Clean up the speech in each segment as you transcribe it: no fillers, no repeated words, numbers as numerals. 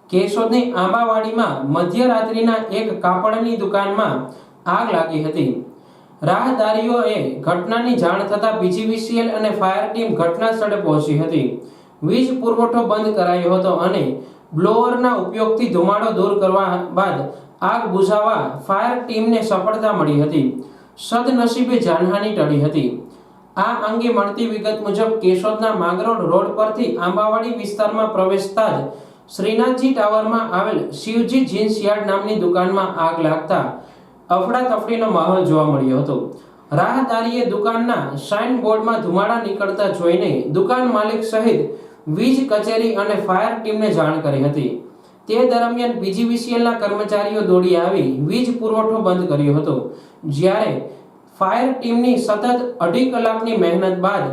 કેશોદની આંબાવાડીમાં મધ્યરાત્રિના એક કાપડની દુકાનમાં આગ લાગી હતી। રાહદારીઓએ ઘટનાની જાણ થતાં પીજીવીસીએલ અને ફાયર ટીમ ઘટના સ્થળે પહોંચી હતી। વીજ પુરવઠો બંધ કરાયો હતો અને બ્લોઅરના ઉપયોગથી ધુમાડો દૂર કરવા બાદ આગ બુઝાવવા ફાયર ટીમને સફળતા મળી હતી। સદનસીબે જાનહાનિ ટળી હતી। આ અંગે મળતી વિગત મુજબ કેશોદના માંગરોળ રોડ પરથી આંબાવાડી વિસ્તારમાં પ્રવેશતા જ શ્રીનાથજી ટાવરમાં આવેલ શિવજી જીન્સ યાર્ડ નામની દુકાનમાં આગ લાગતા અફડાતફડીનો માહોલ જોવા મળ્યો હતો। રાહદારીએ દુકાનના સાઇન બોર્ડમાં ધુમાડા નીકળતા જોઈને દુકાન માલિક સહિત વીજ કચેરી અને ફાયર ટીમને જાણ કરી હતી। તે દરમિયાન પીજીવીસીએલના કર્મચારીઓ દોડી આવી વીજ પુરવઠો બંધ કર્યો હતો, જ્યારે ફાયર ટીમની સતત 2.5 કલાકની મહેનત બાદ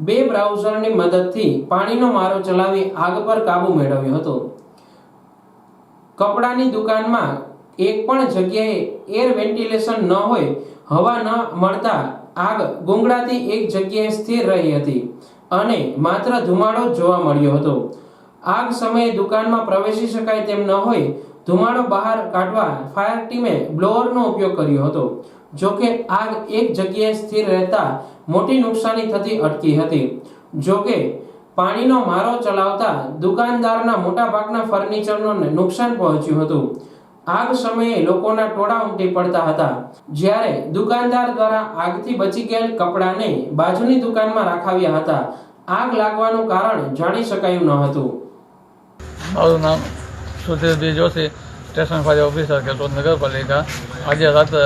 2 બ્રાઉઝરની મદદથી પાણીનો મારો ચલાવી આગ પર કાબુ મેળવ્યો હતો। કપડાની દુકાનમાં એક પણ જગ્યાએ એર વેન્ટિલેશન ન હોય, હવા ન મળતા આગ ગુંગળાતી એક જગ્યાએ સ્થિર રહી હતી અને માત્ર ધુમાડો જોવા મળ્યો હતો। આગ સમયે દુકાનમાં પ્રવેશી શકાય તેમ ન હોય, ધુમાડો બહાર કાઢવા ફાયર ટીમે બ્લોઅરનો ઉપયોગ કર્યો હતો। જોકે આગ એક જગ્યાએ સ્થિર રહેતા મોટી નુકસાની થતી અટકી હતી। જોકે પાણીનો મારો ચલાવતા દુકાનદારના મોટાભાગના ફર્નિચરને નુકસાન પહોંચ્યું હતું। આગ સમયે લોકોના ટોળા ઉમટી પડતા હતા, જ્યારે દુકાનદાર દ્વારા આગથી બચી ગયેલ કપડાને બાજુની દુકાનમાં રાખાવ્યા હતા। આગ લાગવાનું કારણ જાણી શકાયું ન હતું। મારું નામ Sudhir Joshi, station fire officer Keshod નગરપાલિકા। આજે રાત્રે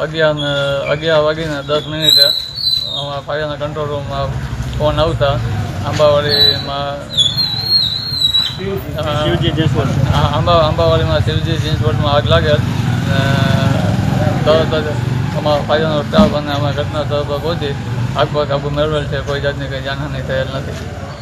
11:10 અમારા ફાયરના કંટ્રોલ રૂમમાં ફોન આવતા આંબાવાડીમાં શિવજી જીન્સ વર્લ્ડમાં આગ લાગેલ। તરત જ અમારા ફાયરનો સ્ટાફ અને અમે ઘટના સ્થળ પર પહોંચી આગ પર કાબુ મેળવેલ છે। કોઈ જાતની કંઈ જાનહાનિ થયેલ નથી।